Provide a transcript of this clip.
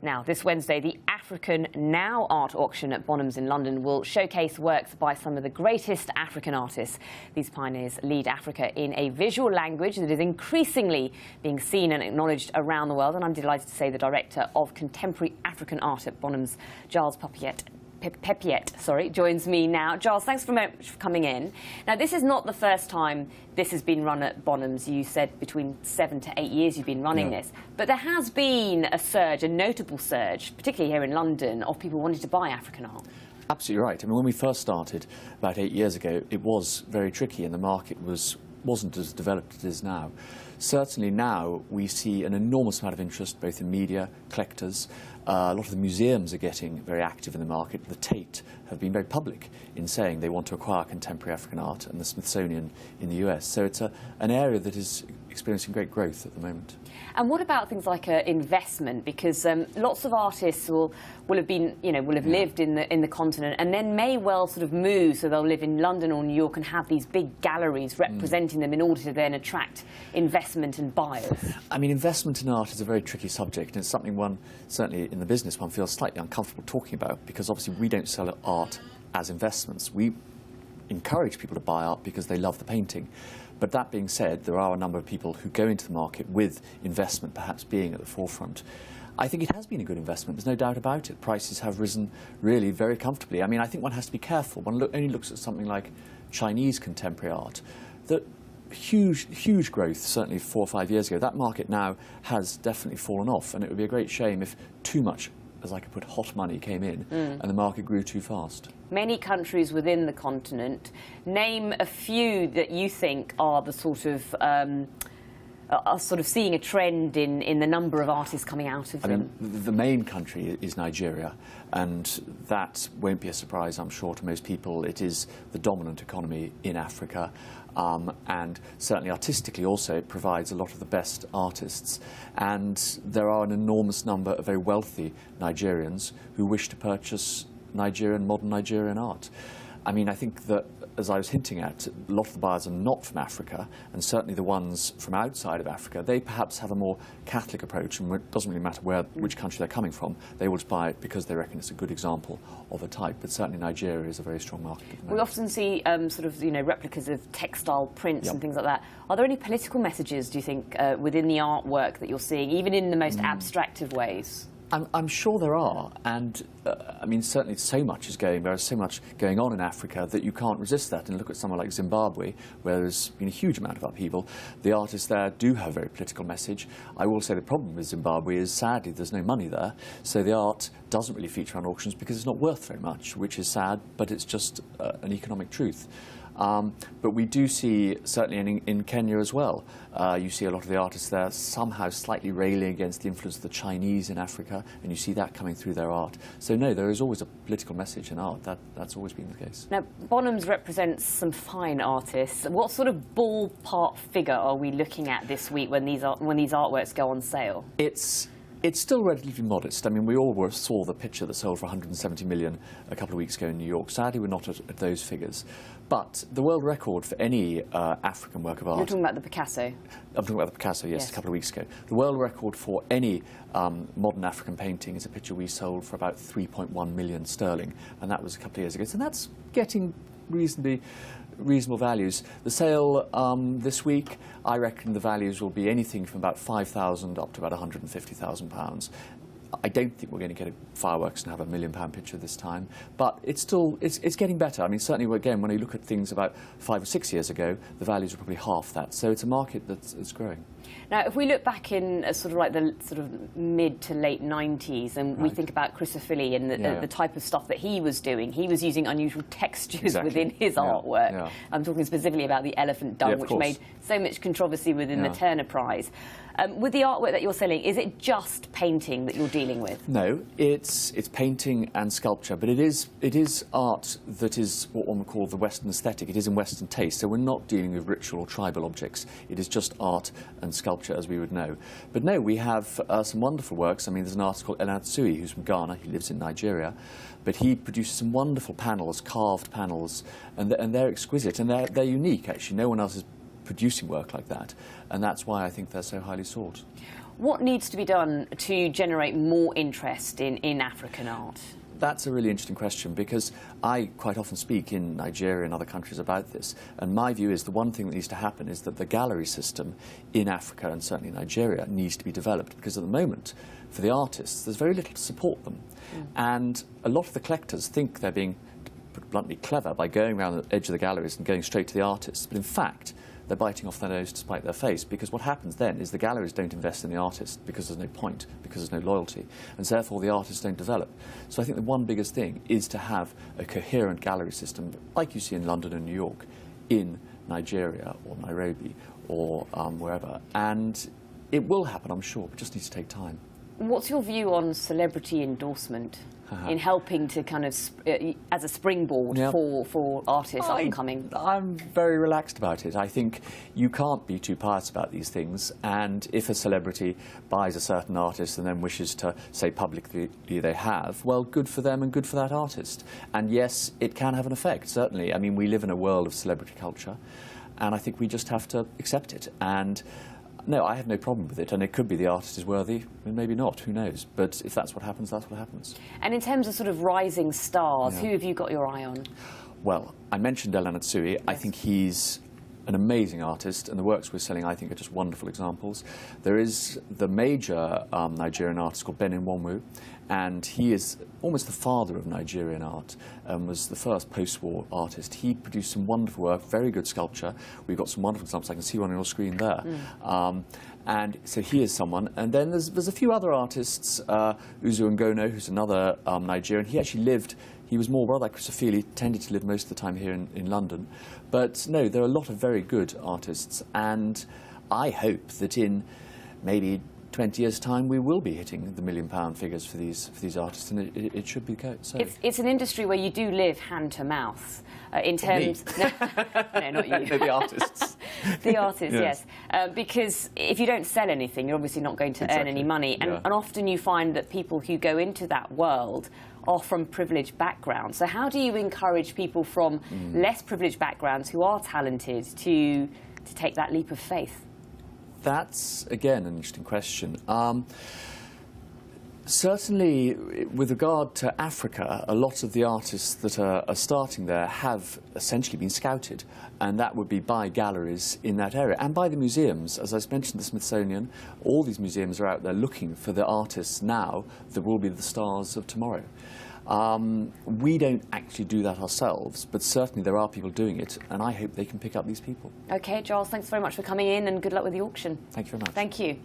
Now, this Wednesday, the African Now art auction at Bonhams in London will showcase works by some of the greatest African artists. These pioneers lead Africa in a visual language that is increasingly being seen and acknowledged around the world. And I'm delighted to say the director of contemporary African art at Bonhams, Giles Peppiatt, joins me now. Giles, thanks very much for coming in. Now, this is not the first time this has been run at Bonhams. You said between 7 to 8 years you've been running this. But there has been a surge, a notable surge, particularly here in London, of people wanting to buy African art. Absolutely right. I mean, when we first started about 8 years ago, it was very tricky and the market wasn't as developed as it is now. Certainly now we see an enormous amount of interest both in media, collectors. A lot of the museums are getting very active in the market. The Tate have been very public in saying they want to acquire contemporary African art, and the Smithsonian in the US. So it's an area that is experiencing great growth at the moment. And what about things like investment? Because lots of artists will have been, will have lived in the continent and then may well sort of move, so they'll live in London or New York and have these big galleries representing them in order to then attract investment and buyers. I mean, investment in art is a very tricky subject, and it's something one, certainly in the business, one feels slightly uncomfortable talking about, because obviously we don't sell art as investments. We encourage people to buy art because they love the painting. But that being said, there are a number of people who go into the market with investment perhaps being at the forefront. I think it has been a good investment, there's no doubt about it. Prices have risen really very comfortably. I mean, I think one has to be careful. One only looks at something like Chinese contemporary art. That huge growth, certainly 4 or 5 years ago. That market now has definitely fallen off, and it would be a great shame if too much, as I could put, hot money came in and the market grew too fast. Many countries within the continent. Name a few that you think are the sort of seeing a trend in the number of artists coming out of them. I mean, the main country is Nigeria, and that won't be a surprise, I'm sure, to most people. It is the dominant economy in Africa, and certainly artistically also it provides a lot of the best artists. And there are an enormous number of very wealthy Nigerians who wish to purchase modern Nigerian art. I mean, I think that, as I was hinting at, a lot of the buyers are not from Africa, and certainly the ones from outside of Africa, they perhaps have a more Catholic approach, and it doesn't really matter which country they're coming from. They will just buy it because they reckon it's a good example of a type. But certainly Nigeria is a very strong market at the moment. We often see replicas of textile prints and things like that. Are there any political messages, do you think, within the artwork that you're seeing, even in the most abstract of ways? I'm sure there are, and I mean, certainly there is so much going on in Africa that you can't resist that. And look at somewhere like Zimbabwe, where there's been a huge amount of upheaval. The artists there do have a very political message. I will say the problem with Zimbabwe is, sadly, there's no money there, so the art doesn't really feature on auctions because it's not worth very much, which is sad, but it's just an economic truth. But we do see, certainly in Kenya as well, you see a lot of the artists there somehow slightly railing against the influence of the Chinese in Africa, and you see that coming through their art. So no, there is always a political message in art. That's always been the case. Now, Bonhams represents some fine artists. What sort of ballpark figure are we looking at this week when these artworks go on sale? It's still relatively modest. I mean, we all saw the picture that sold for 170 million a couple of weeks ago in New York. Sadly, we're not at those figures. But the world record for any African work of art... You're talking about the Picasso? I'm talking about the Picasso, yes, a couple of weeks ago. The world record for any modern African painting is a picture we sold for about 3.1 million sterling, and that was a couple of years ago. So that's getting reasonable values. The sale this week, I reckon the values will be anything from about £5,000 up to about £150,000. I don't think we're going to get fireworks and have £1 million picture this time, but it's getting better. I mean, certainly, again, when you look at things about 5 or 6 years ago, the values are probably half that. So it's a market that's growing. Now, if we look back in the mid to late 90s, and we think about Chris O'Philly and the type of stuff that he was doing, he was using unusual textures within his artwork. Yeah. I'm talking specifically about the elephant dung, which made so much controversy within the Turner Prize. With the artwork that you're selling, is it just painting that you're dealing with? No, it's painting and sculpture, but it is art that is what one would call the Western aesthetic. It is in Western taste, so we're not dealing with ritual or tribal objects. It is just art and sculpture as we would know. But no, we have some wonderful works. I mean, there's an artist called Enatsui who's from Ghana. He lives in Nigeria, but he produces some wonderful panels, carved panels, and they're exquisite, and they're unique, actually. No one else is producing work like that, and that's why I think they're so highly sought. What needs to be done to generate more interest in African art? That's a really interesting question, because I quite often speak in Nigeria and other countries about this, and my view is the one thing that needs to happen is that the gallery system in Africa and certainly Nigeria needs to be developed, because at the moment, for the artists, there's very little to support them. And a lot of the collectors think they're being, to put it bluntly, clever by going around the edge of the galleries and going straight to the artists, but in fact, they're biting off their nose to spite their face, because what happens then is the galleries don't invest in the artist because there's no point, because there's no loyalty, and therefore the artists don't develop. So I think the one biggest thing is to have a coherent gallery system, like you see in London and New York, in Nigeria or Nairobi or wherever. And it will happen, I'm sure, but it just needs to take time. What's your view on celebrity endorsement in helping to kind of, as a springboard for artists up and coming? I'm very relaxed about it. I think you can't be too pious about these things, and if a celebrity buys a certain artist and then wishes to say publicly they have, well, good for them and good for that artist. And yes, it can have an effect, certainly. I mean, we live in a world of celebrity culture, and I think we just have to accept it. And no, I have no problem with it, and it could be the artist is worthy, and maybe not, who knows. But if that's what happens, that's what happens. And in terms of sort of rising stars, who have you got your eye on? Well, I mentioned Elan Atsui. Yes. I think he's an amazing artist, and the works we're selling, I think, are just wonderful examples. There is the major Nigerian artist called Ben Nwanwu, and he is almost the father of Nigerian art, was the first post-war artist. He produced some wonderful work, very good sculpture. We've got some wonderful examples. I can see one on your screen there. And so he is someone. And then there's a few other artists, Uzo Ngono, who's another Nigerian. He actually lived, he was more rather like Christopher, tended to live most of the time here in London. But no, there are a lot of very good artists, and I hope that in maybe 20 years' time we will be hitting the £1 million figures for these artists, and it should be so. It's an industry where you do live hand to mouth in terms. No, not you. No, the artists. The artists, yes. Because if you don't sell anything, you're obviously not going to earn any money, and often you find that people who go into that world are from privileged backgrounds. So how do you encourage people from less privileged backgrounds who are talented to take that leap of faith? That's, again, an interesting question. Certainly, with regard to Africa, a lot of the artists that are starting there have essentially been scouted, and that would be by galleries in that area, and by the museums. As I mentioned, the Smithsonian, all these museums are out there looking for the artists now that will be the stars of tomorrow. We don't actually do that ourselves, but certainly there are people doing it, and I hope they can pick up these people. OK, Giles, thanks very much for coming in, and good luck with the auction. Thank you very much. Thank you.